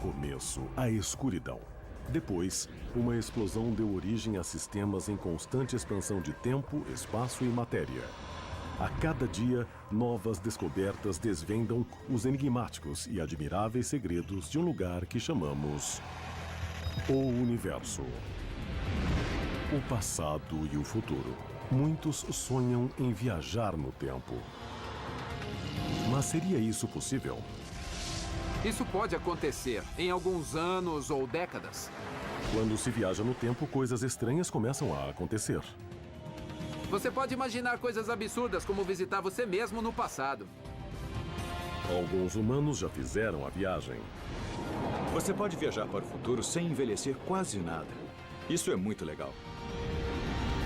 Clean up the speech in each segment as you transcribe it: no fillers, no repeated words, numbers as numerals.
começo, a escuridão. Depois, uma explosão deu origem a sistemas em constante expansão de tempo, espaço e matéria. A cada dia, novas descobertas desvendam os enigmáticos e admiráveis segredos de um lugar que chamamos o Universo. O passado e o futuro. Muitos sonham em viajar no tempo. Mas seria isso possível? Isso pode acontecer em alguns anos ou décadas. Quando se viaja no tempo, coisas estranhas começam a acontecer. Você pode imaginar coisas absurdas como visitar você mesmo no passado. Alguns humanos já fizeram a viagem. Você pode viajar para o futuro sem envelhecer quase nada. Isso é muito legal.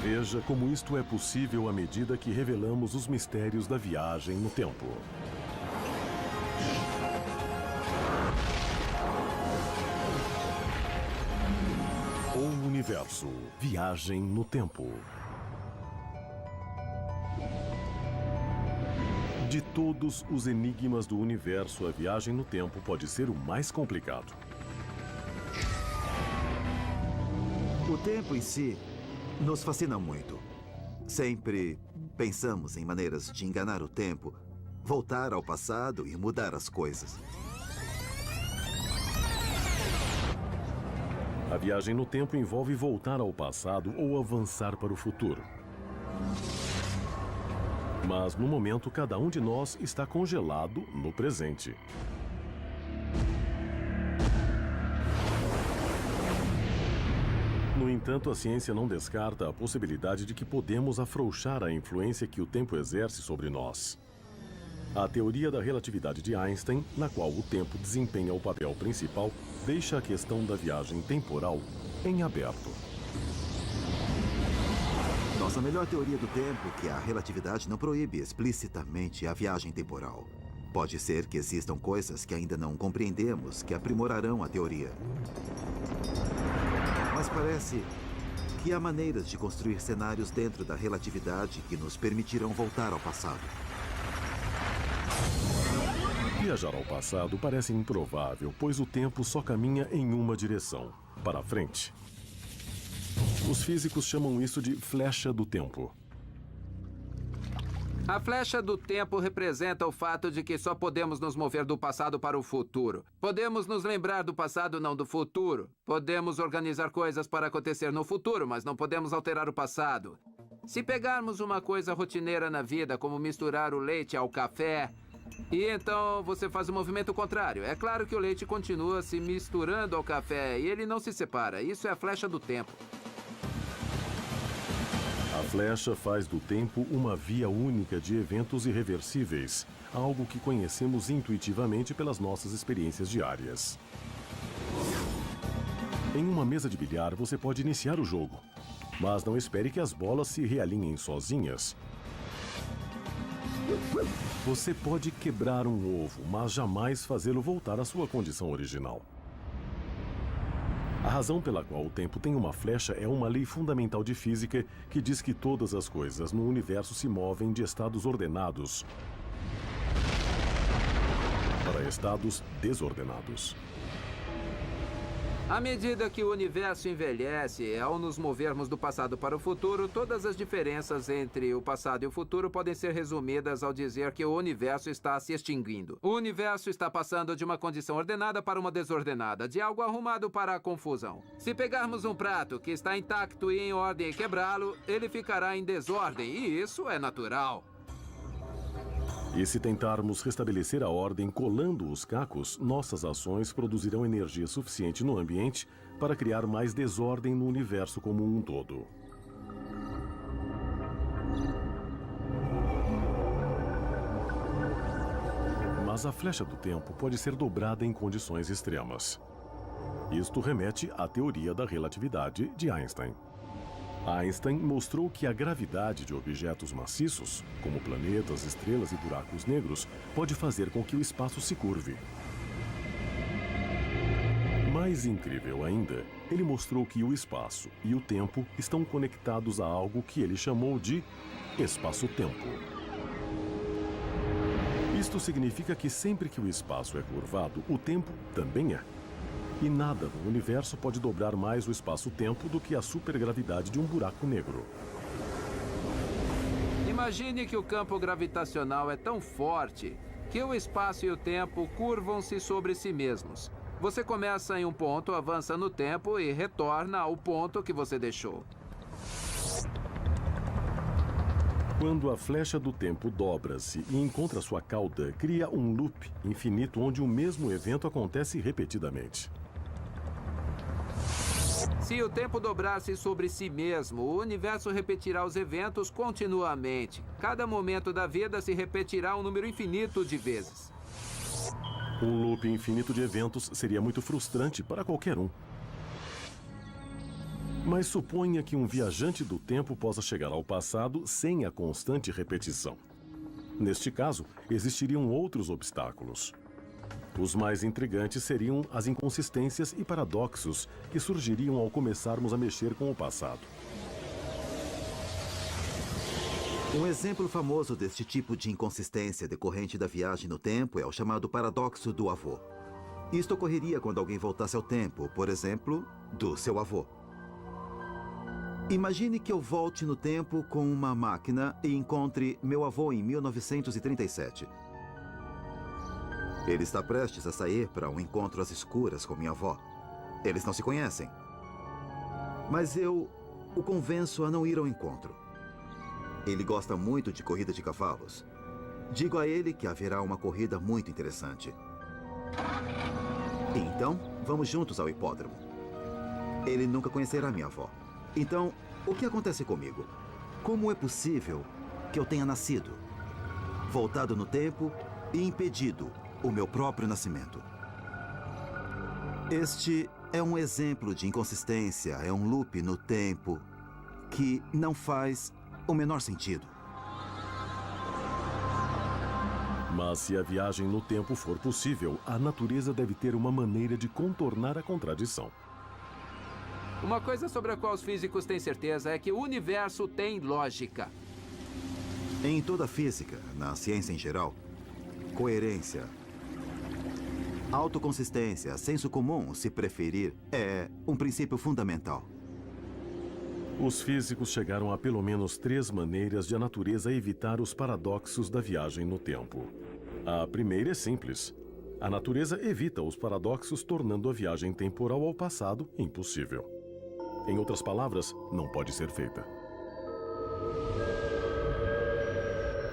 Veja como isto é possível à medida que revelamos os mistérios da viagem no tempo. O Universo. Viagem no tempo. De todos os enigmas do universo, a viagem no tempo pode ser o mais complicado. O tempo em si nos fascina muito. Sempre pensamos em maneiras de enganar o tempo, voltar ao passado e mudar as coisas. A viagem no tempo envolve voltar ao passado ou avançar para o futuro. Mas, no momento, cada um de nós está congelado no presente. No entanto, a ciência não descarta a possibilidade de que podemos afrouxar a influência que o tempo exerce sobre nós. A teoria da relatividade de Einstein, na qual o tempo desempenha o papel principal, deixa a questão da viagem temporal em aberto. Nossa melhor teoria do tempo é que a relatividade não proíbe explicitamente a viagem temporal. Pode ser que existam coisas que ainda não compreendemos que aprimorarão a teoria. Mas parece que há maneiras de construir cenários dentro da relatividade que nos permitirão voltar ao passado. Viajar ao passado parece improvável, pois o tempo só caminha em uma direção, para frente. Os físicos chamam isso de flecha do tempo. A flecha do tempo representa o fato de que só podemos nos mover do passado para o futuro. Podemos nos lembrar do passado, não do futuro. Podemos organizar coisas para acontecer no futuro, mas não podemos alterar o passado. Se pegarmos uma coisa rotineira na vida, como misturar o leite ao café, e então você faz o movimento contrário. É claro que o leite continua se misturando ao café e ele não se separa. Isso é a flecha do tempo. A flecha faz do tempo uma via única de eventos irreversíveis, algo que conhecemos intuitivamente pelas nossas experiências diárias. Em uma mesa de bilhar, você pode iniciar o jogo, mas não espere que as bolas se realinhem sozinhas. Você pode quebrar um ovo, mas jamais fazê-lo voltar à sua condição original. A razão pela qual o tempo tem uma flecha é uma lei fundamental de física que diz que todas as coisas no universo se movem de estados ordenados para estados desordenados. À medida que o universo envelhece, ao nos movermos do passado para o futuro, todas as diferenças entre o passado e o futuro podem ser resumidas ao dizer que o universo está se extinguindo. O universo está passando de uma condição ordenada para uma desordenada, de algo arrumado para a confusão. Se pegarmos um prato que está intacto e em ordem e quebrá-lo, ele ficará em desordem, e isso é natural. E se tentarmos restabelecer a ordem colando os cacos, nossas ações produzirão energia suficiente no ambiente para criar mais desordem no universo como um todo. Mas a flecha do tempo pode ser dobrada em condições extremas. Isto remete à teoria da relatividade de Einstein. Einstein mostrou que a gravidade de objetos maciços, como planetas, estrelas e buracos negros, pode fazer com que o espaço se curve. Mais incrível ainda, ele mostrou que o espaço e o tempo estão conectados a algo que ele chamou de espaço-tempo. Isto significa que sempre que o espaço é curvado, o tempo também é. E nada no universo pode dobrar mais o espaço-tempo do que a supergravidade de um buraco negro. Imagine que o campo gravitacional é tão forte que o espaço e o tempo curvam-se sobre si mesmos. Você começa em um ponto, avança no tempo e retorna ao ponto que você deixou. Quando a flecha do tempo dobra-se e encontra sua cauda, cria um loop infinito onde o mesmo evento acontece repetidamente. Se o tempo dobrar-se sobre si mesmo, o universo repetirá os eventos continuamente. Cada momento da vida se repetirá um número infinito de vezes. Um loop infinito de eventos seria muito frustrante para qualquer um. Mas suponha que um viajante do tempo possa chegar ao passado sem a constante repetição. Neste caso, existiriam outros obstáculos. Os mais intrigantes seriam as inconsistências e paradoxos que surgiriam ao começarmos a mexer com o passado. Um exemplo famoso deste tipo de inconsistência decorrente da viagem no tempo é o chamado paradoxo do avô. Isto ocorreria quando alguém voltasse ao tempo, por exemplo, do seu avô. Imagine que eu volte no tempo com uma máquina e encontre meu avô em 1937. Ele está prestes a sair para um encontro às escuras com minha avó. Eles não se conhecem. Mas eu o convenço a não ir ao encontro. Ele gosta muito de corrida de cavalos. Digo a ele que haverá uma corrida muito interessante. Então, vamos juntos ao hipódromo. Ele nunca conhecerá minha avó. Então, o que acontece comigo? Como é possível que eu tenha nascido, voltado no tempo e impedido o meu próprio nascimento? Este é um exemplo de inconsistência, é um loop no tempo que não faz o menor sentido. Mas se a viagem no tempo for possível, a natureza deve ter uma maneira de contornar a contradição. Uma coisa sobre a qual os físicos têm certeza é que o universo tem lógica. Em toda a física, na ciência em geral, coerência, autoconsistência, senso comum, se preferir, é um princípio fundamental. Os físicos chegaram a pelo menos 3 maneiras de a natureza evitar os paradoxos da viagem no tempo. A primeira é simples. A natureza evita os paradoxos, tornando a viagem temporal ao passado impossível. Em outras palavras, não pode ser feita.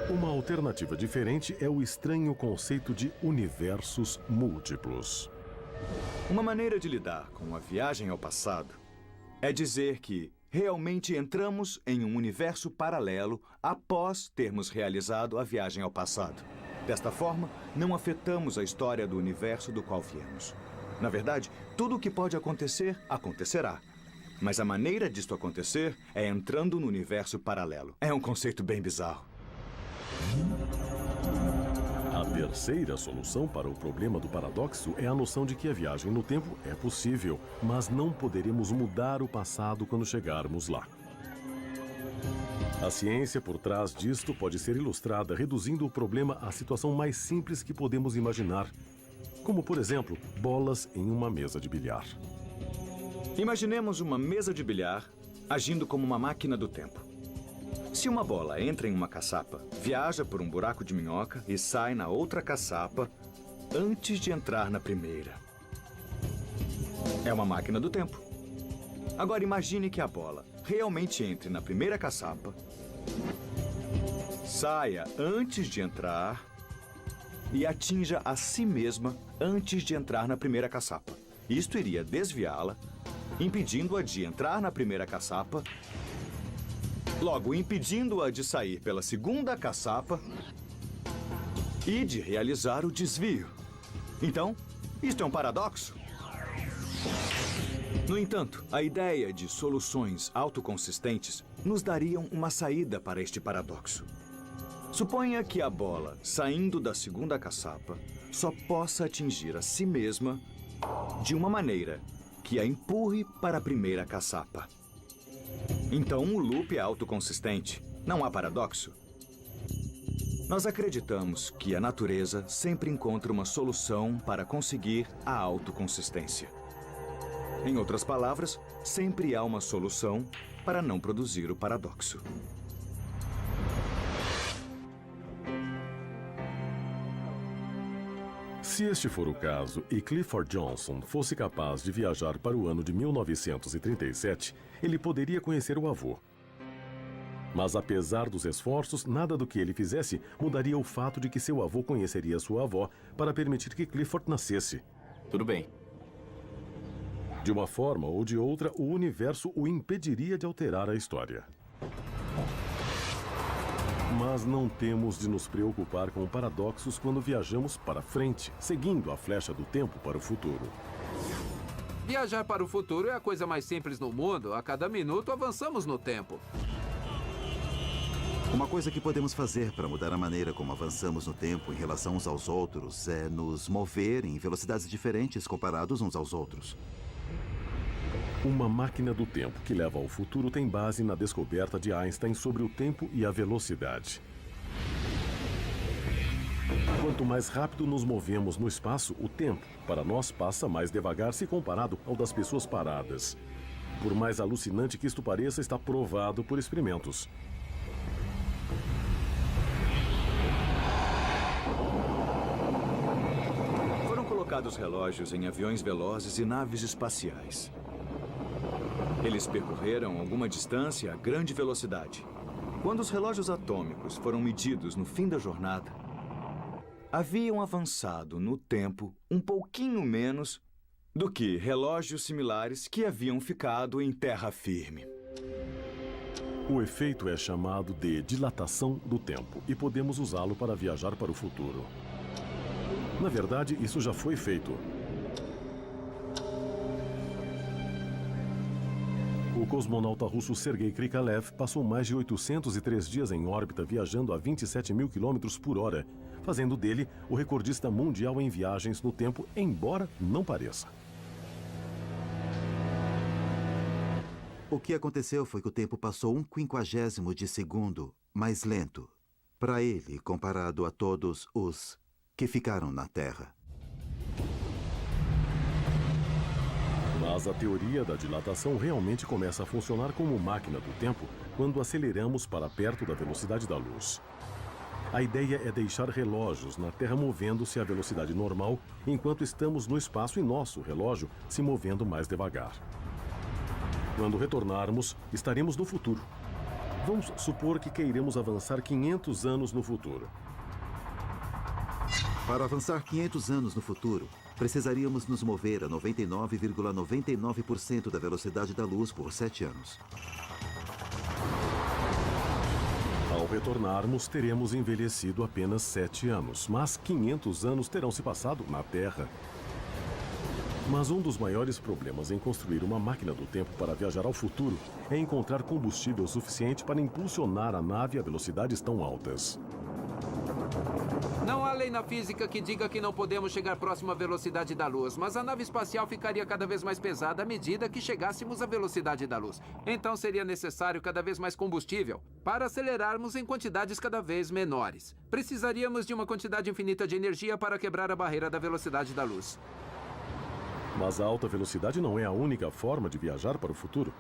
Uma alternativa diferente é o estranho conceito de universos múltiplos. Uma maneira de lidar com a viagem ao passado é dizer que realmente entramos em um universo paralelo após termos realizado a viagem ao passado. Desta forma, não afetamos a história do universo do qual viemos. Na verdade, tudo o que pode acontecer, acontecerá. Mas a maneira disto acontecer é entrando no universo paralelo. É um conceito bem bizarro. A terceira solução para o problema do paradoxo é a noção de que a viagem no tempo é possível, mas não poderemos mudar o passado quando chegarmos lá. A ciência por trás disto pode ser ilustrada reduzindo o problema à situação mais simples que podemos imaginar, como, por exemplo, bolas em uma mesa de bilhar. Imaginemos uma mesa de bilhar agindo como uma máquina do tempo. Se uma bola entra em uma caçapa, viaja por um buraco de minhoca e sai na outra caçapa antes de entrar na primeira. É uma máquina do tempo. Agora imagine que a bola realmente entre na primeira caçapa, saia antes de entrar e atinja a si mesma antes de entrar na primeira caçapa. Isto iria desviá-la, impedindo-a de entrar na primeira caçapa, logo impedindo-a de sair pela segunda caçapa e de realizar o desvio. Então, isto é um paradoxo? No entanto, a ideia de soluções autoconsistentes nos dariam uma saída para este paradoxo. Suponha que a bola, saindo da segunda caçapa, só possa atingir a si mesma de uma maneira que a empurre para a primeira caçapa. Então, o loop é autoconsistente. Não há paradoxo. Nós acreditamos que a natureza sempre encontra uma solução para conseguir a autoconsistência. Em outras palavras, sempre há uma solução para não produzir o paradoxo. Se este for o caso e Clifford Johnson fosse capaz de viajar para o ano de 1937, ele poderia conhecer o avô. Mas apesar dos esforços, nada do que ele fizesse mudaria o fato de que seu avô conheceria sua avó para permitir que Clifford nascesse. Tudo bem. De uma forma ou de outra, o universo o impediria de alterar a história. Mas não temos de nos preocupar com paradoxos quando viajamos para frente, seguindo a flecha do tempo para o futuro. Viajar para o futuro é a coisa mais simples no mundo. A cada minuto avançamos no tempo. Uma coisa que podemos fazer para mudar a maneira como avançamos no tempo em relação uns aos outros é nos mover em velocidades diferentes comparados uns aos outros. Uma máquina do tempo que leva ao futuro tem base na descoberta de Einstein sobre o tempo e a velocidade. Quanto mais rápido nos movemos no espaço, o tempo, para nós, passa mais devagar se comparado ao das pessoas paradas. Por mais alucinante que isto pareça, está provado por experimentos. Foram colocados relógios em aviões velozes e naves espaciais. Eles percorreram alguma distância a grande velocidade. Quando os relógios atômicos foram medidos no fim da jornada, haviam avançado no tempo um pouquinho menos do que relógios similares que haviam ficado em terra firme. O efeito é chamado de dilatação do tempo e podemos usá-lo para viajar para o futuro. Na verdade, isso já foi feito. O cosmonauta russo Sergei Krikalev passou mais de 803 dias em órbita viajando a 27 mil quilômetros por hora, fazendo dele o recordista mundial em viagens no tempo, embora não pareça. O que aconteceu foi que o tempo passou 1/50 de segundo mais lento para ele comparado a todos os que ficaram na Terra. Mas a teoria da dilatação realmente começa a funcionar como máquina do tempo quando aceleramos para perto da velocidade da luz. A ideia é deixar relógios na Terra movendo-se à velocidade normal, enquanto estamos no espaço e nosso relógio se movendo mais devagar. Quando retornarmos, estaremos no futuro. Vamos supor que queiramos avançar 500 anos no futuro. Para avançar 500 anos no futuro, precisaríamos nos mover a 99,99% da velocidade da luz por 7 anos. Ao retornarmos, teremos envelhecido apenas 7 anos, mas 500 anos terão se passado na Terra. Mas um dos maiores problemas em construir uma máquina do tempo para viajar ao futuro é encontrar combustível suficiente para impulsionar a nave a velocidades tão altas. Não há lei na física que diga que não podemos chegar próximo à velocidade da luz, mas a nave espacial ficaria cada vez mais pesada à medida que chegássemos à velocidade da luz. Então seria necessário cada vez mais combustível para acelerarmos em quantidades cada vez menores. Precisaríamos de uma quantidade infinita de energia para quebrar a barreira da velocidade da luz. Mas a alta velocidade não é a única forma de viajar para o futuro.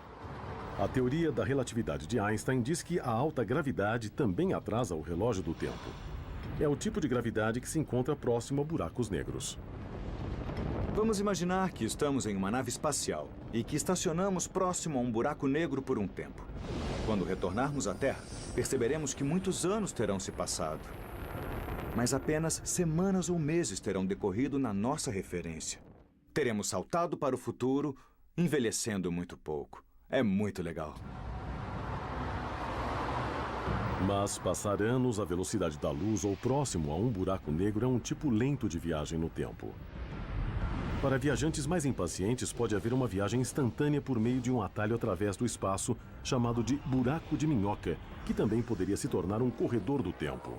A teoria da relatividade de Einstein diz que a alta gravidade também atrasa o relógio do tempo. É o tipo de gravidade que se encontra próximo a buracos negros. Vamos imaginar que estamos em uma nave espacial e que estacionamos próximo a um buraco negro por um tempo. Quando retornarmos à Terra, perceberemos que muitos anos terão se passado. Mas apenas semanas ou meses terão decorrido na nossa referência. Teremos saltado para o futuro, envelhecendo muito pouco. É muito legal. Mas passar anos à velocidade da luz ou próximo a um buraco negro é um tipo lento de viagem no tempo. Para viajantes mais impacientes, pode haver uma viagem instantânea por meio de um atalho através do espaço, chamado de buraco de minhoca, que também poderia se tornar um corredor do tempo.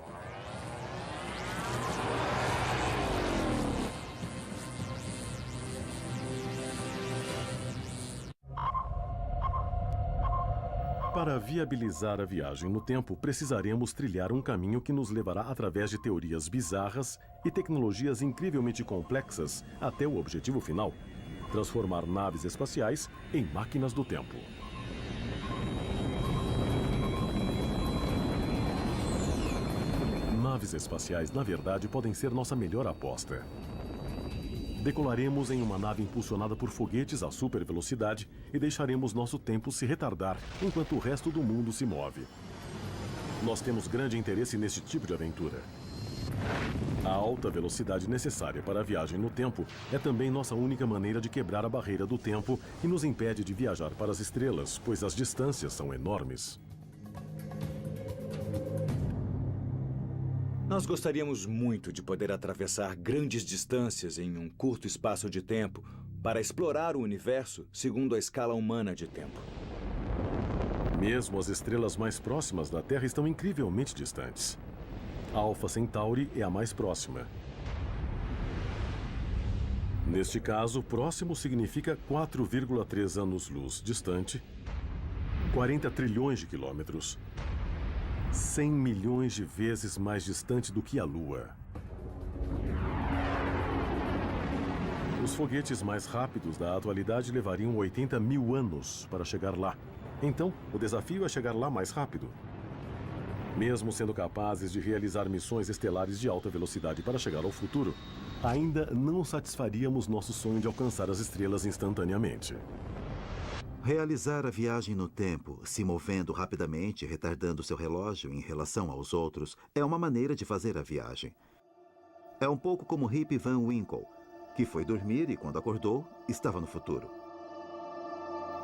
Para viabilizar a viagem no tempo, precisaremos trilhar um caminho que nos levará através de teorias bizarras e tecnologias incrivelmente complexas até o objetivo final. transformar naves espaciais em máquinas do tempo. Naves espaciais, na verdade, podem ser nossa melhor aposta. Decolaremos em uma nave impulsionada por foguetes a super velocidade e deixaremos nosso tempo se retardar enquanto o resto do mundo se move. Nós temos grande interesse neste tipo de aventura. A alta velocidade necessária para a viagem no tempo é também nossa única maneira de quebrar a barreira do tempo e nos impede de viajar para as estrelas, pois as distâncias são enormes. Nós gostaríamos muito de poder atravessar grandes distâncias em um curto espaço de tempo para explorar o universo segundo a escala humana de tempo. Mesmo as estrelas mais próximas da Terra estão incrivelmente distantes. Alpha Centauri é a mais próxima. Neste caso, próximo significa 4,3 anos-luz distante, 40 trilhões de quilômetros, 100 milhões de vezes mais distante do que a Lua. Os foguetes mais rápidos da atualidade levariam 80 mil anos para chegar lá. Então, o desafio é chegar lá mais rápido. Mesmo sendo capazes de realizar missões estelares de alta velocidade para chegar ao futuro, ainda não satisfaríamos nosso sonho de alcançar as estrelas instantaneamente. Realizar a viagem no tempo, se movendo rapidamente, retardando seu relógio em relação aos outros, é uma maneira de fazer a viagem. É um pouco como Rip Van Winkle, que foi dormir e, quando acordou, estava no futuro.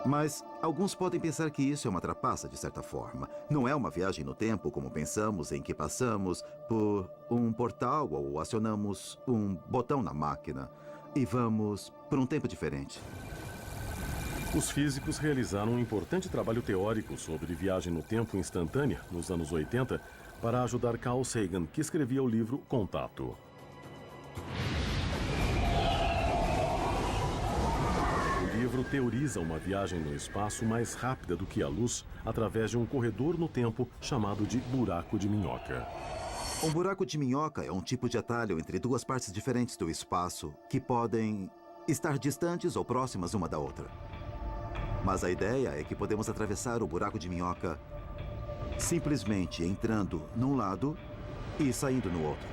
Mas alguns podem pensar que isso é uma trapaça, de certa forma. Não é uma viagem no tempo como pensamos, em que passamos por um portal ou acionamos um botão na máquina e vamos por um tempo diferente. Os físicos realizaram um importante trabalho teórico sobre viagem no tempo instantânea nos anos 80 para ajudar Carl Sagan, que escrevia o livro Contato. O livro teoriza uma viagem no espaço mais rápida do que a luz através de um corredor no tempo chamado de buraco de minhoca. Um buraco de minhoca é um tipo de atalho entre duas partes diferentes do espaço que podem estar distantes ou próximas uma da outra. Mas a ideia é que podemos atravessar o buraco de minhoca simplesmente entrando num lado e saindo no outro.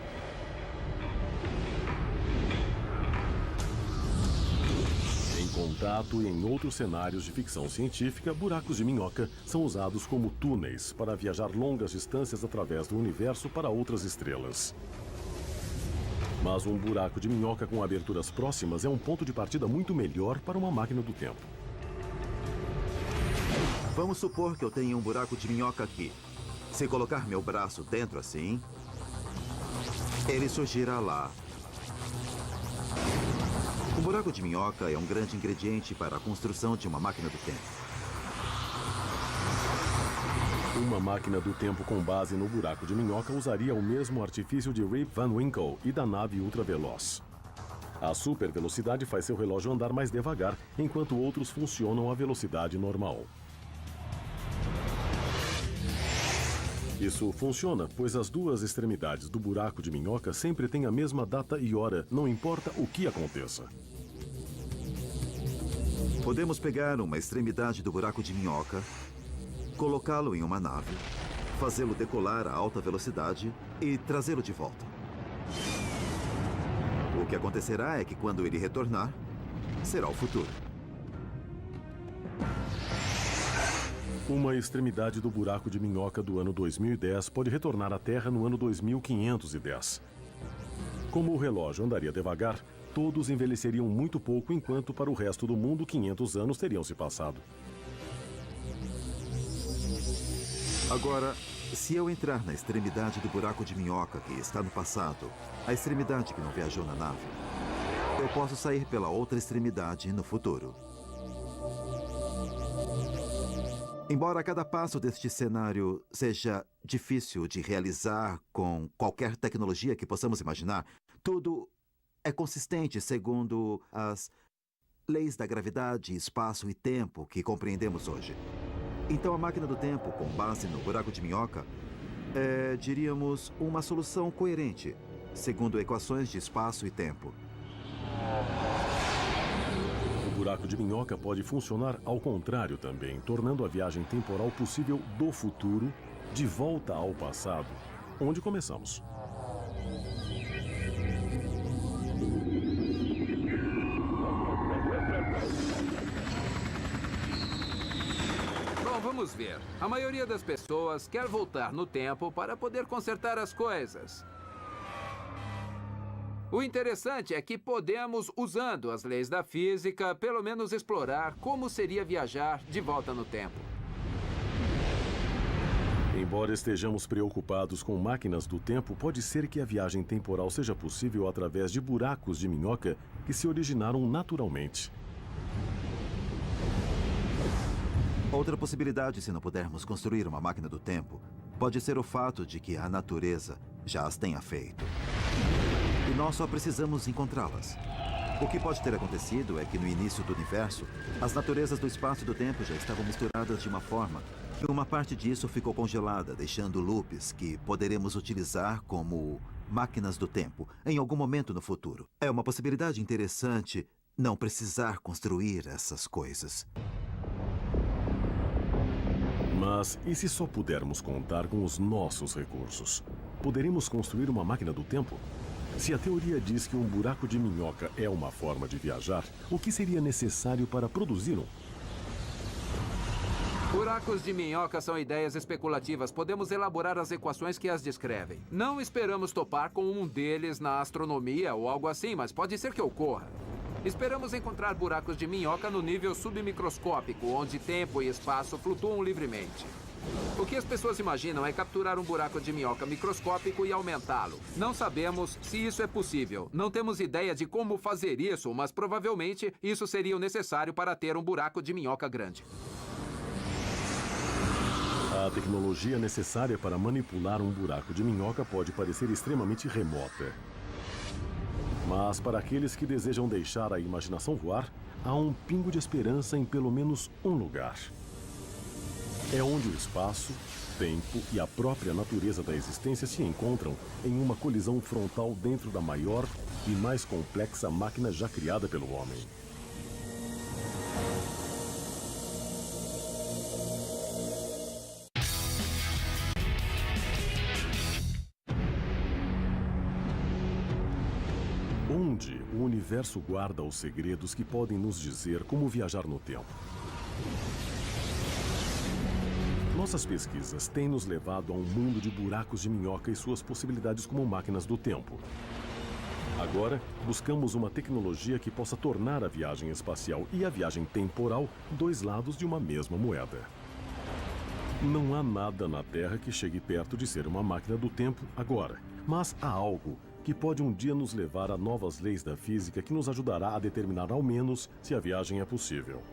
Em Contato e em outros cenários de ficção científica, buracos de minhoca são usados como túneis para viajar longas distâncias através do universo para outras estrelas. Mas um buraco de minhoca com aberturas próximas é um ponto de partida muito melhor para uma máquina do tempo. Vamos supor que eu tenho um buraco de minhoca aqui. Se colocar meu braço dentro assim, ele surgirá lá. Um buraco de minhoca é um grande ingrediente para a construção de uma máquina do tempo. Uma máquina do tempo com base no buraco de minhoca usaria o mesmo artifício de Rip Van Winkle e da nave ultraveloz. A supervelocidade faz seu relógio andar mais devagar, enquanto outros funcionam à velocidade normal. Isso funciona, pois as duas extremidades do buraco de minhoca sempre têm a mesma data e hora, não importa o que aconteça. Podemos pegar uma extremidade do buraco de minhoca, colocá-lo em uma nave, fazê-lo decolar a alta velocidade e trazê-lo de volta. O que acontecerá é que quando ele retornar, será o futuro. Uma extremidade do buraco de minhoca do ano 2010 pode retornar à Terra no ano 2510. Como o relógio andaria devagar, todos envelheceriam muito pouco, enquanto para o resto do mundo 500 anos teriam se passado. Agora, se eu entrar na extremidade do buraco de minhoca que está no passado, a extremidade que não viajou na nave, eu posso sair pela outra extremidade no futuro. Embora cada passo deste cenário seja difícil de realizar com qualquer tecnologia que possamos imaginar, tudo é consistente segundo as leis da gravidade, espaço e tempo que compreendemos hoje. Então a máquina do tempo, com base no buraco de minhoca, é, diríamos, uma solução coerente, segundo equações de espaço e tempo. buraco de minhoca pode funcionar ao contrário também, tornando a viagem temporal possível do futuro de volta ao passado, onde começamos. Bom, vamos ver. A maioria das pessoas quer voltar no tempo para poder consertar as coisas. O interessante é que podemos, usando as leis da física, pelo menos explorar como seria viajar de volta no tempo. Embora estejamos preocupados com máquinas do tempo, pode ser que a viagem temporal seja possível através de buracos de minhoca que se originaram naturalmente. Outra possibilidade, se não pudermos construir uma máquina do tempo, pode ser o fato de que a natureza já as tenha feito. E nós só precisamos encontrá-las. O que pode ter acontecido é que no início do universo, as naturezas do espaço e do tempo já estavam misturadas de uma forma que uma parte disso ficou congelada, deixando loops que poderemos utilizar como máquinas do tempo em algum momento no futuro. É uma possibilidade interessante não precisar construir essas coisas. Mas e se só pudermos contar com os nossos recursos? Poderíamos construir uma máquina do tempo? Se a teoria diz que um buraco de minhoca é uma forma de viajar, o que seria necessário para produzir um? Buracos de minhoca são ideias especulativas. Podemos elaborar as equações que as descrevem. Não esperamos topar com um deles na astronomia ou algo assim, mas pode ser que ocorra. Esperamos encontrar buracos de minhoca no nível submicroscópico, onde tempo e espaço flutuam livremente. O que as pessoas imaginam é capturar um buraco de minhoca microscópico e aumentá-lo. Não sabemos se isso é possível. Não temos ideia de como fazer isso, mas provavelmente isso seria o necessário para ter um buraco de minhoca grande. A tecnologia necessária para manipular um buraco de minhoca pode parecer extremamente remota. Mas para aqueles que desejam deixar a imaginação voar, há um pingo de esperança em pelo menos um lugar. É onde o espaço, tempo e a própria natureza da existência se encontram em uma colisão frontal dentro da maior e mais complexa máquina já criada pelo homem. Onde o universo guarda os segredos que podem nos dizer como viajar no tempo. Nossas pesquisas têm nos levado a um mundo de buracos de minhoca e suas possibilidades como máquinas do tempo. Agora, buscamos uma tecnologia que possa tornar a viagem espacial e a viagem temporal dois lados de uma mesma moeda. Não há nada na Terra que chegue perto de ser uma máquina do tempo agora, mas há algo que pode um dia nos levar a novas leis da física que nos ajudará a determinar ao menos se a viagem é possível.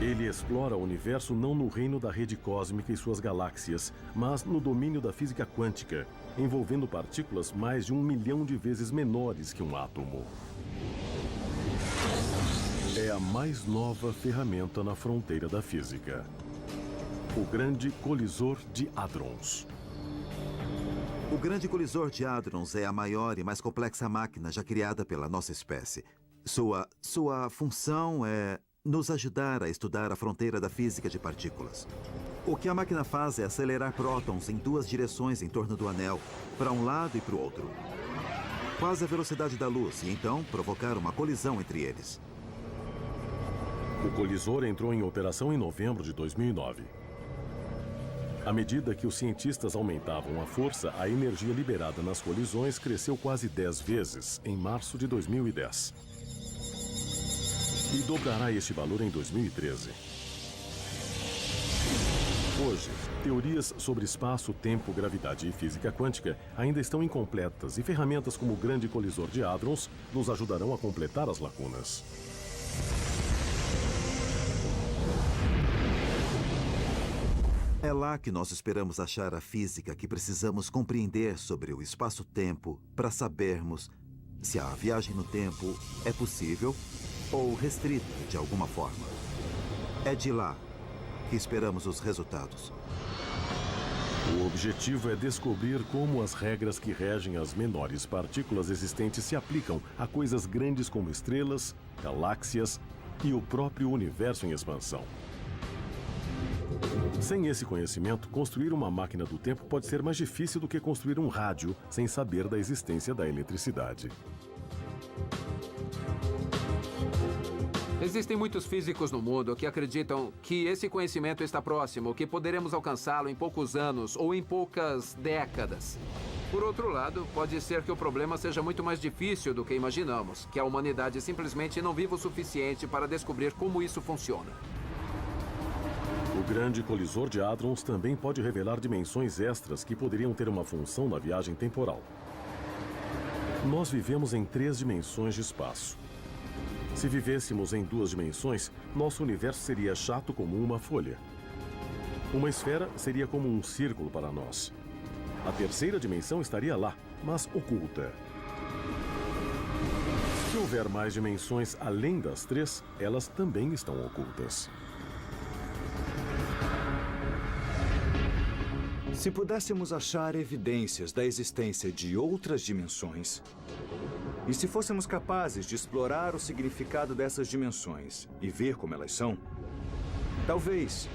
Ele explora o universo não no reino da rede cósmica e suas galáxias, mas no domínio da física quântica, envolvendo partículas mais de 1 milhão de vezes menores que um átomo. É a mais nova ferramenta na fronteira da física. O Grande Colisor de Hadrons. O Grande Colisor de Hadrons é a maior e mais complexa máquina já criada pela nossa espécie. Sua função é nos ajudar a estudar a fronteira da física de partículas. O que a máquina faz é acelerar prótons em duas direções em torno do anel, para um lado e para o outro, quase a velocidade da luz, e então provocar uma colisão entre eles. O colisor entrou em operação em novembro de 2009. À medida que os cientistas aumentavam a força, a energia liberada nas colisões cresceu quase 10 vezes em março de 2010. E dobrará este valor em 2013. Hoje, teorias sobre espaço, tempo, gravidade e física quântica ainda estão incompletas e ferramentas como o Grande Colisor de Hadrons nos ajudarão a completar as lacunas. É lá que nós esperamos achar a física que precisamos compreender sobre o espaço-tempo para sabermos se a viagem no tempo é possível ou restrita de alguma forma. É de lá que esperamos os resultados. O objetivo é descobrir como as regras que regem as menores partículas existentes se aplicam a coisas grandes como estrelas, galáxias e o próprio universo em expansão. Sem esse conhecimento, construir uma máquina do tempo pode ser mais difícil do que construir um rádio sem saber da existência da eletricidade. Existem muitos físicos no mundo que acreditam que esse conhecimento está próximo, que poderemos alcançá-lo em poucos anos ou em poucas décadas. Por outro lado, pode ser que o problema seja muito mais difícil do que imaginamos, que a humanidade simplesmente não viva o suficiente para descobrir como isso funciona. O grande colisor de hadrons também pode revelar dimensões extras que poderiam ter uma função na viagem temporal. Nós vivemos em 3 dimensões de espaço. Se vivêssemos em 2 dimensões, nosso universo seria chato como uma folha. Uma esfera seria como um círculo para nós. A 3ª dimensão estaria lá, mas oculta. Se houver mais dimensões além das 3, elas também estão ocultas. Se pudéssemos achar evidências da existência de outras dimensões, e se fôssemos capazes de explorar o significado dessas dimensões e ver como elas são, talvez,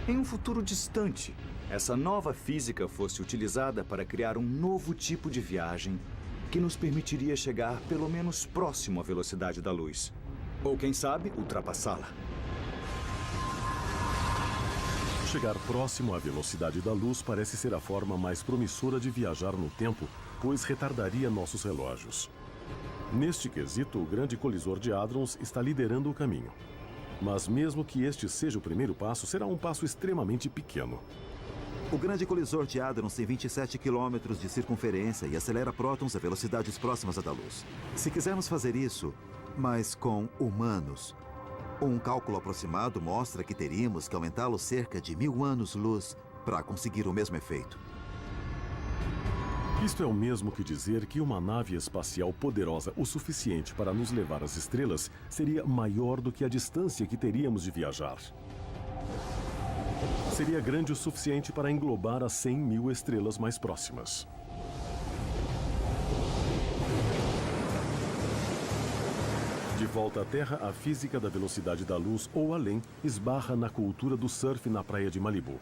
em um futuro distante, essa nova física fosse utilizada para criar um novo tipo de viagem que nos permitiria chegar pelo menos próximo à velocidade da luz. Ou, quem sabe, ultrapassá-la. Chegar próximo à velocidade da luz parece ser a forma mais promissora de viajar no tempo, pois retardaria nossos relógios. Neste quesito, o grande colisor de hadrons está liderando o caminho. Mas mesmo que este seja o primeiro passo, será um passo extremamente pequeno. O grande colisor de hadrons tem 27 quilômetros de circunferência e acelera prótons a velocidades próximas à da luz. Se quisermos fazer isso, mas com humanos, um cálculo aproximado mostra que teríamos que aumentá-lo cerca de 1000 anos-luz para conseguir o mesmo efeito. Isto é o mesmo que dizer que uma nave espacial poderosa o suficiente para nos levar às estrelas seria maior do que a distância que teríamos de viajar. Seria grande o suficiente para englobar as 100.000 estrelas mais próximas. De volta à Terra, a física da velocidade da luz ou além esbarra na cultura do surf na praia de Malibu.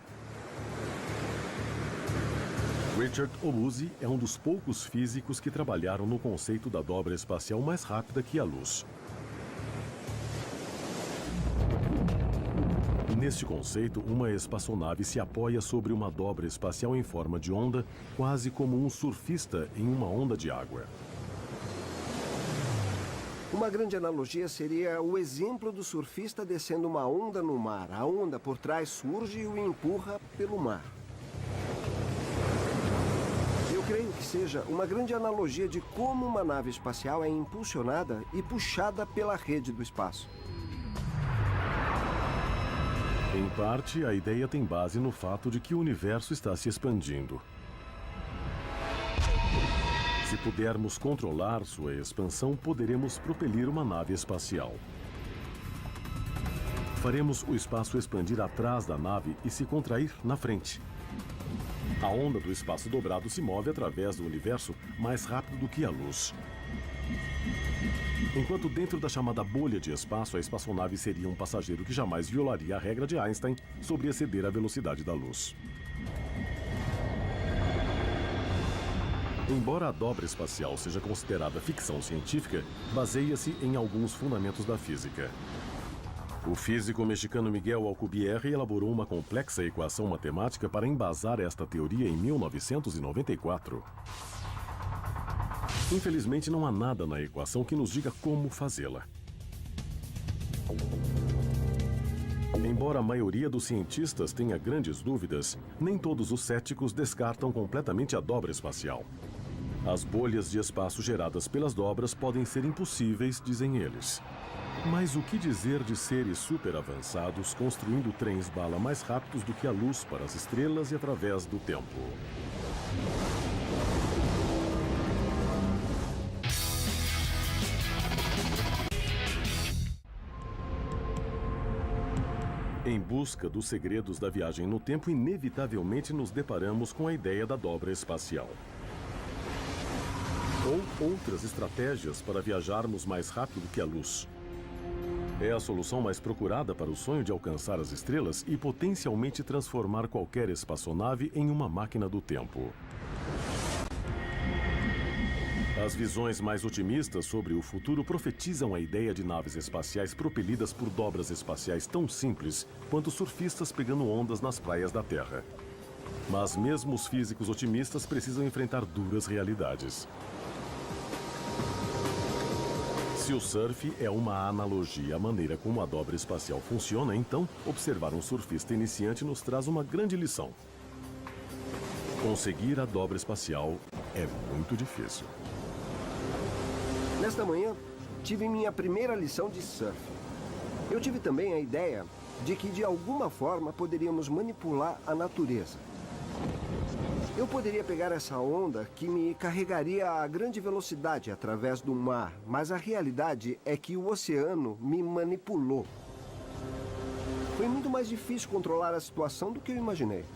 Richard Oluzzi é um dos poucos físicos que trabalharam no conceito da dobra espacial mais rápida que a luz. Neste conceito, uma espaçonave se apoia sobre uma dobra espacial em forma de onda, quase como um surfista em uma onda de água. Uma grande analogia seria o exemplo do surfista descendo uma onda no mar. A onda por trás surge e o empurra pelo mar. Eu creio que seja uma grande analogia de como uma nave espacial é impulsionada e puxada pela rede do espaço. Em parte, a ideia tem base no fato de que o universo está se expandindo. Se pudermos controlar sua expansão, poderemos propelir uma nave espacial. Faremos o espaço expandir atrás da nave e se contrair na frente. A onda do espaço dobrado se move através do universo mais rápido do que a luz. Enquanto dentro da chamada bolha de espaço, a espaçonave seria um passageiro que jamais violaria a regra de Einstein sobre exceder a velocidade da luz. Embora a dobra espacial seja considerada ficção científica, baseia-se em alguns fundamentos da física. O físico mexicano Miguel Alcubierre elaborou uma complexa equação matemática para embasar esta teoria em 1994. Infelizmente, não há nada na equação que nos diga como fazê-la. Embora a maioria dos cientistas tenha grandes dúvidas, nem todos os céticos descartam completamente a dobra espacial. As bolhas de espaço geradas pelas dobras podem ser impossíveis, dizem eles. Mas o que dizer de seres super avançados construindo trens-bala mais rápidos do que a luz para as estrelas e através do tempo? Em Em busca dos segredos da viagem no tempo, inevitavelmente nos deparamos com a ideia da dobra espacial. Ou outras estratégias para viajarmos mais rápido que a luz. É a solução mais procurada para o sonho de alcançar as estrelas e potencialmente transformar qualquer espaçonave em uma máquina do tempo. As visões mais otimistas sobre o futuro profetizam a ideia de naves espaciais propelidas por dobras espaciais tão simples quanto surfistas pegando ondas nas praias da Terra. Mas mesmo os físicos otimistas precisam enfrentar duras realidades. Se o surf é uma analogia à maneira como a dobra espacial funciona, então observar um surfista iniciante nos traz uma grande lição. Conseguir a dobra espacial é muito difícil. Nesta manhã, tive minha primeira lição de surf. Eu tive também a ideia de que, de alguma forma, poderíamos manipular a natureza. Eu poderia pegar essa onda que me carregaria a grande velocidade através do mar, mas a realidade é que o oceano me manipulou. Foi muito mais difícil controlar a situação do que eu imaginei.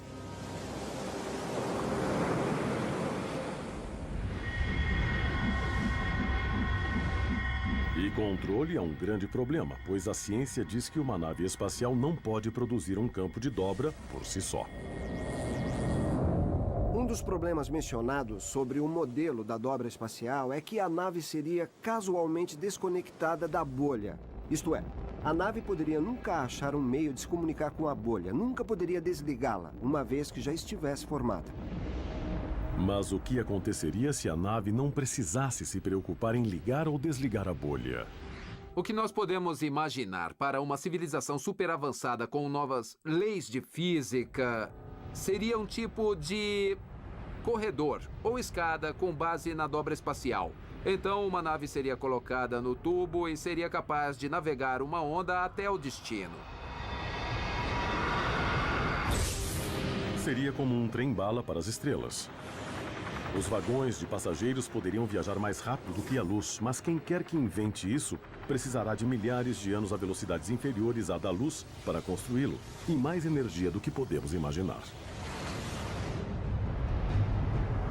E controle é um grande problema, pois a ciência diz que uma nave espacial não pode produzir um campo de dobra por si só. Um dos problemas mencionados sobre o modelo da dobra espacial é que a nave seria casualmente desconectada da bolha. Isto é, a nave poderia nunca achar um meio de se comunicar com a bolha, nunca poderia desligá-la, uma vez que já estivesse formada. Mas o que aconteceria se a nave não precisasse se preocupar em ligar ou desligar a bolha? O que nós podemos imaginar para uma civilização super avançada com novas leis de física seria um tipo de corredor ou escada com base na dobra espacial. Então, uma nave seria colocada no tubo e seria capaz de navegar uma onda até o destino. Seria como um trem-bala para as estrelas. Os vagões de passageiros poderiam viajar mais rápido do que a luz, mas quem quer que invente isso precisará de milhares de anos a velocidades inferiores à da luz para construí-lo, e mais energia do que podemos imaginar.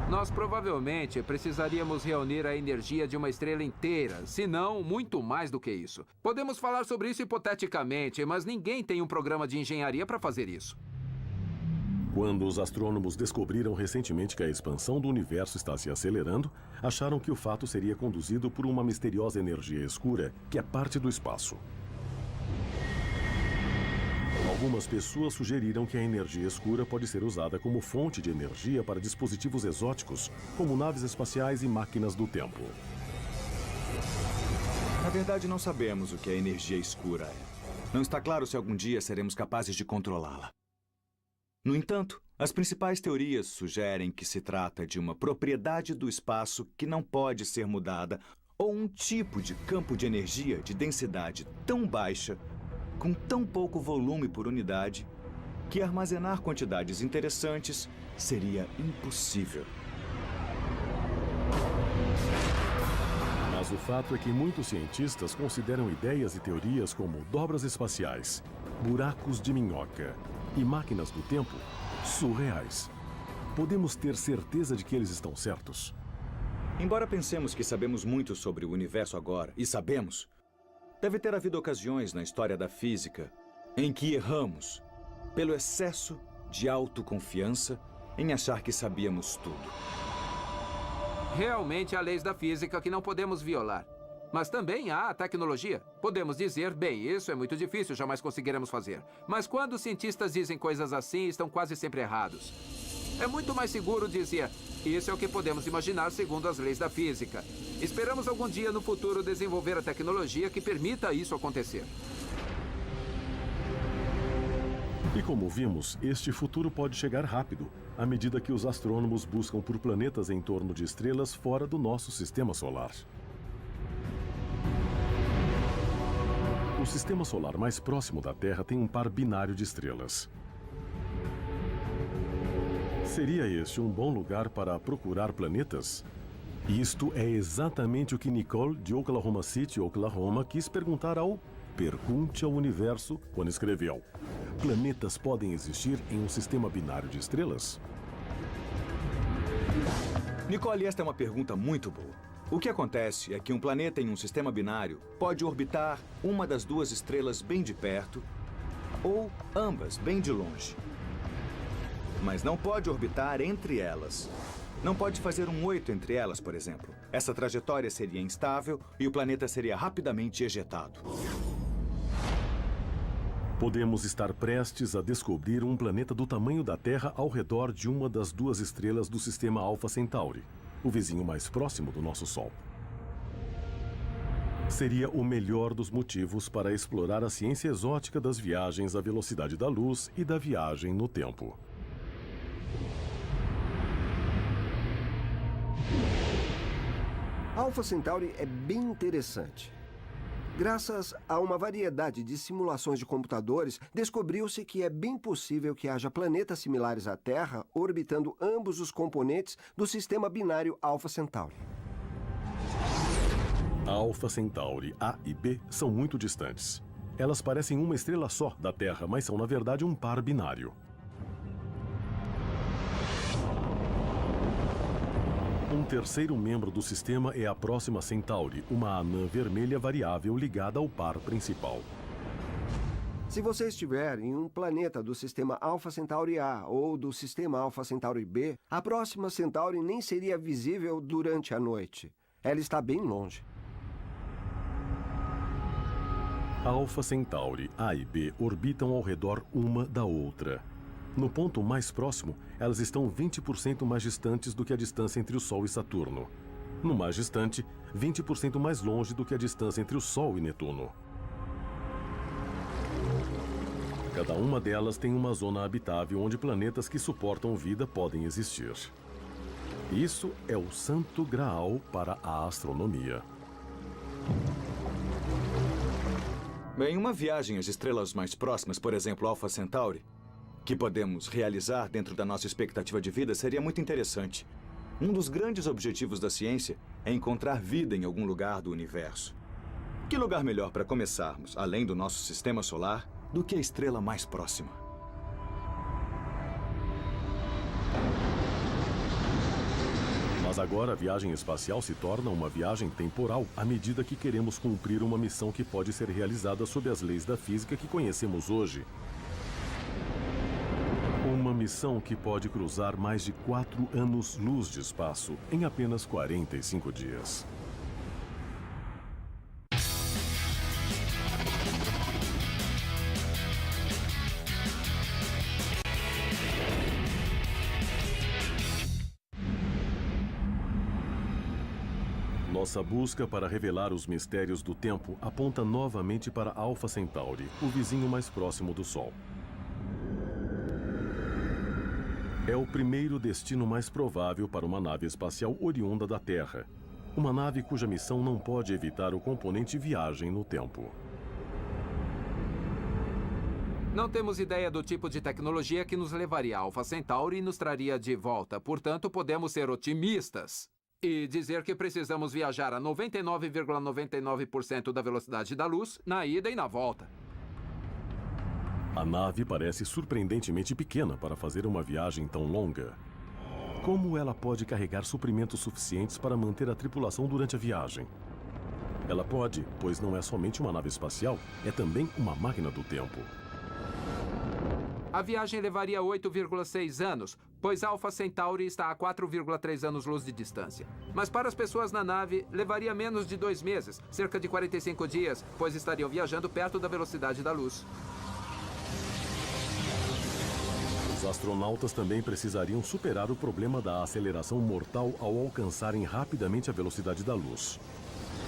Nós provavelmente precisaríamos reunir a energia de uma estrela inteira, se não muito mais do que isso. Podemos falar sobre isso hipoteticamente, mas ninguém tem um programa de engenharia para fazer isso. Quando os astrônomos descobriram recentemente que a expansão do universo está se acelerando, acharam que o fato seria conduzido por uma misteriosa energia escura que é parte do espaço. Algumas pessoas sugeriram que a energia escura pode ser usada como fonte de energia para dispositivos exóticos, como naves espaciais e máquinas do tempo. Na verdade, não sabemos o que a energia escura é. Não está claro se algum dia seremos capazes de controlá-la. No entanto, as principais teorias sugerem que se trata de uma propriedade do espaço que não pode ser mudada ou um tipo de campo de energia de densidade tão baixa, com tão pouco volume por unidade, que armazenar quantidades interessantes seria impossível. Mas o fato é que muitos cientistas consideram ideias e teorias como dobras espaciais, buracos de minhoca e máquinas do tempo surreais. Podemos ter certeza de que eles estão certos? Embora pensemos que sabemos muito sobre o universo agora, e sabemos, deve ter havido ocasiões na história da física em que erramos pelo excesso de autoconfiança em achar que sabíamos tudo. Realmente há leis da física que não podemos violar. Mas também há a tecnologia. Podemos dizer, bem, isso é muito difícil, jamais conseguiremos fazer. Mas quando os cientistas dizem coisas assim, estão quase sempre errados. É muito mais seguro dizer, isso é o que podemos imaginar segundo as leis da física. Esperamos algum dia no futuro desenvolver a tecnologia que permita isso acontecer. E como vimos, este futuro pode chegar rápido, à medida que os astrônomos buscam por planetas em torno de estrelas fora do nosso sistema solar. O sistema solar mais próximo da Terra tem um par binário de estrelas. Seria este um bom lugar para procurar planetas? Isto é exatamente o que Nicole, de Oklahoma City, Oklahoma, quis perguntar ao Pergunte ao Universo quando escreveu: planetas podem existir em um sistema binário de estrelas? Nicole, esta é uma pergunta muito boa. O que acontece é que um planeta em um sistema binário pode orbitar uma das duas estrelas bem de perto ou ambas bem de longe. Mas não pode orbitar entre elas. Não pode fazer um 8 entre elas, por exemplo. Essa trajetória seria instável e o planeta seria rapidamente ejetado. Podemos estar prestes a descobrir um planeta do tamanho da Terra ao redor de uma das duas estrelas do sistema Alpha Centauri, o vizinho mais próximo do nosso Sol. Seria o melhor dos motivos para explorar a ciência exótica das viagens à velocidade da luz e da viagem no tempo. Alpha Centauri é bem interessante. Graças a uma variedade de simulações de computadores, descobriu-se que é bem possível que haja planetas similares à Terra orbitando ambos os componentes do sistema binário Alpha Centauri. Alpha Centauri A e B são muito distantes. Elas parecem uma estrela só da Terra, mas são, na verdade, um par binário. Um terceiro membro do sistema é a Próxima Centauri, uma anã vermelha variável ligada ao par principal. Se você estiver em um planeta do sistema Alpha Centauri A ou do sistema Alpha Centauri B, a Próxima Centauri nem seria visível durante a noite. Ela está bem longe. Alpha Centauri A e B orbitam ao redor uma da outra. No ponto mais próximo, elas estão 20% mais distantes do que a distância entre o Sol e Saturno. No mais distante, 20% mais longe do que a distância entre o Sol e Netuno. Cada uma delas tem uma zona habitável onde planetas que suportam vida podem existir. Isso é o santo graal para a astronomia. Bem, uma viagem às estrelas mais próximas, por exemplo, Alpha Centauri, que podemos realizar dentro da nossa expectativa de vida, seria muito interessante. Um dos grandes objetivos da ciência é encontrar vida em algum lugar do universo. Que lugar melhor para começarmos, além do nosso sistema solar, do que a estrela mais próxima? Mas agora a viagem espacial se torna uma viagem temporal à medida que queremos cumprir uma missão que pode ser realizada sob as leis da física que conhecemos hoje. Uma missão que pode cruzar mais de 4 anos-luz de espaço em apenas 45 dias. Nossa busca para revelar os mistérios do tempo aponta novamente para Alpha Centauri, o vizinho mais próximo do Sol. É o primeiro destino mais provável para uma nave espacial oriunda da Terra. Uma nave cuja missão não pode evitar o componente viagem no tempo. Não temos ideia do tipo de tecnologia que nos levaria a Alpha Centauri e nos traria de volta. Portanto, podemos ser otimistas e dizer que precisamos viajar a 99,99% da velocidade da luz na ida e na volta. A nave parece surpreendentemente pequena para fazer uma viagem tão longa. Como ela pode carregar suprimentos suficientes para manter a tripulação durante a viagem? Ela pode, pois não é somente uma nave espacial, é também uma máquina do tempo. A viagem levaria 8,6 anos, pois Alpha Centauri está a 4,3 anos-luz de distância. Mas para as pessoas na nave, levaria menos de 2 meses, cerca de 45 dias, pois estariam viajando perto da velocidade da luz. Os astronautas também precisariam superar o problema da aceleração mortal ao alcançarem rapidamente a velocidade da luz.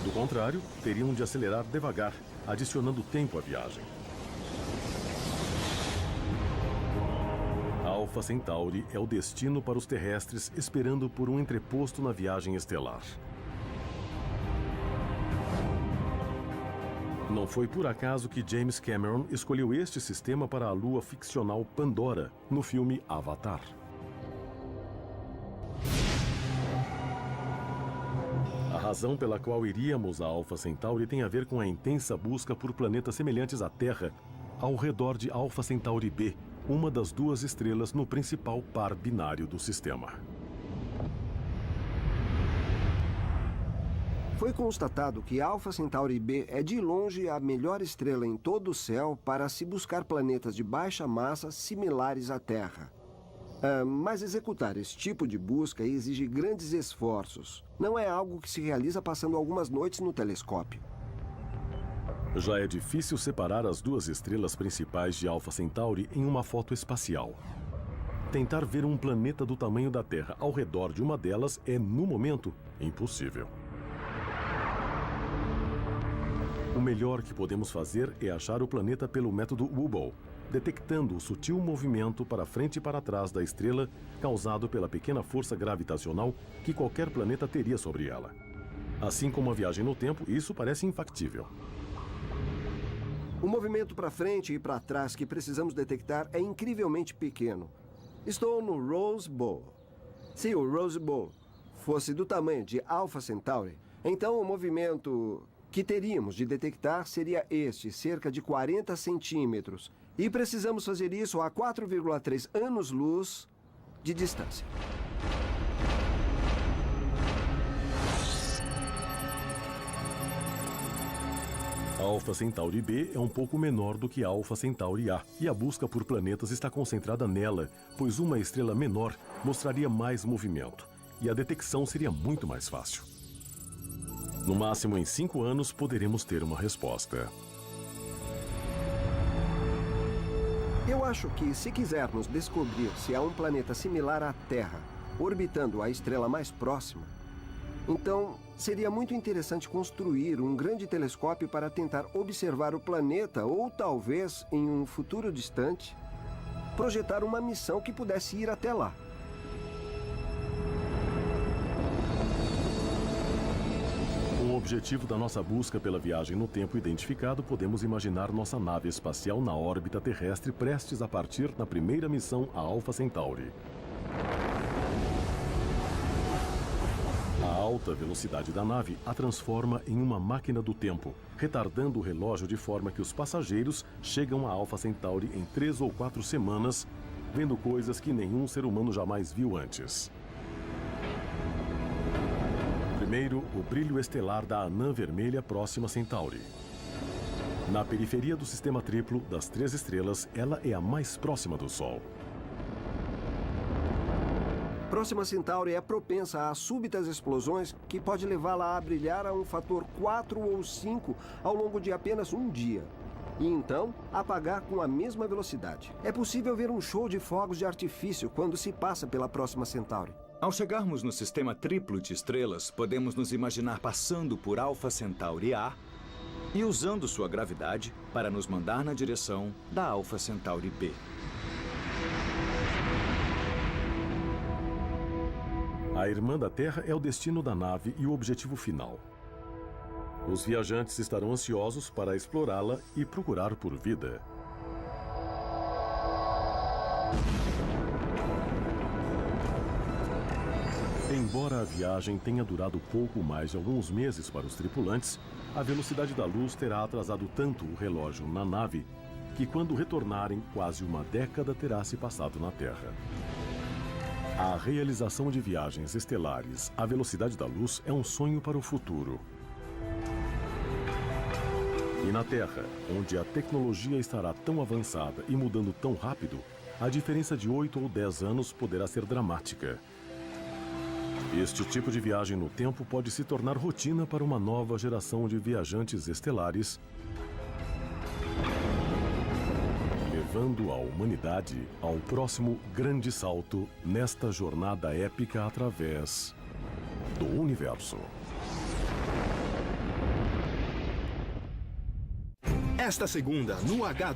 Do contrário, teriam de acelerar devagar, adicionando tempo à viagem. Alpha Centauri é o destino para os terrestres esperando por um entreposto na viagem estelar. Não foi por acaso que James Cameron escolheu este sistema para a lua ficcional Pandora, no filme Avatar. A razão pela qual iríamos a Alpha Centauri tem a ver com a intensa busca por planetas semelhantes à Terra ao redor de Alpha Centauri B, uma das duas estrelas no principal par binário do sistema. Foi constatado que Alpha Centauri B é de longe a melhor estrela em todo o céu para se buscar planetas de baixa massa similares à Terra. Mas executar esse tipo de busca exige grandes esforços. Não é algo que se realiza passando algumas noites no telescópio. Já é difícil separar as duas estrelas principais de Alpha Centauri em uma foto espacial. Tentar ver um planeta do tamanho da Terra ao redor de uma delas é, no momento, impossível. O melhor que podemos fazer é achar o planeta pelo método Hubble, detectando o sutil movimento para frente e para trás da estrela causado pela pequena força gravitacional que qualquer planeta teria sobre ela. Assim como a viagem no tempo, isso parece infactível. O movimento para frente e para trás que precisamos detectar é incrivelmente pequeno. Estou no Rose Bowl. Se o Rose Bowl fosse do tamanho de Alpha Centauri, então o movimento que teríamos de detectar seria este, cerca de 40 centímetros. E precisamos fazer isso a 4,3 anos-luz de distância. Alpha Centauri B é um pouco menor do que Alpha Centauri A, e a busca por planetas está concentrada nela, pois uma estrela menor mostraria mais movimento, e a detecção seria muito mais fácil. No máximo, em 5 anos, poderemos ter uma resposta. Eu acho que, se quisermos descobrir se há um planeta similar à Terra, orbitando a estrela mais próxima, então seria muito interessante construir um grande telescópio para tentar observar o planeta ou, talvez, em um futuro distante, projetar uma missão que pudesse ir até lá. Com o objetivo da nossa busca pela viagem no tempo identificado, podemos imaginar nossa nave espacial na órbita terrestre prestes a partir na primeira missão a Alpha Centauri. A alta velocidade da nave a transforma em uma máquina do tempo, retardando o relógio de forma que os passageiros chegam a Alpha Centauri em 3 ou 4 semanas, vendo coisas que nenhum ser humano jamais viu antes. Primeiro, o brilho estelar da anã vermelha próxima a Centauri. Na periferia do sistema triplo das 3 estrelas, ela é a mais próxima do Sol. Próxima Centauri é propensa a súbitas explosões que pode levá-la a brilhar a um fator 4 ou 5 ao longo de apenas um dia. E então, apagar com a mesma velocidade. É possível ver um show de fogos de artifício quando se passa pela Próxima Centauri. Ao chegarmos no sistema triplo de estrelas, podemos nos imaginar passando por Alpha Centauri A e usando sua gravidade para nos mandar na direção da Alpha Centauri B. A irmã da Terra é o destino da nave e o objetivo final. Os viajantes estarão ansiosos para explorá-la e procurar por vida. Embora a viagem tenha durado pouco mais de alguns meses para os tripulantes, a velocidade da luz terá atrasado tanto o relógio na nave que, quando retornarem, quase uma década terá se passado na Terra. A realização de viagens estelares à velocidade da luz é um sonho para o futuro. E na Terra, onde a tecnologia estará tão avançada e mudando tão rápido, a diferença de 8 ou 10 anos poderá ser dramática. Este tipo de viagem no tempo pode se tornar rotina para uma nova geração de viajantes estelares, levando a humanidade ao próximo grande salto nesta jornada épica através do universo. Esta segunda, no H2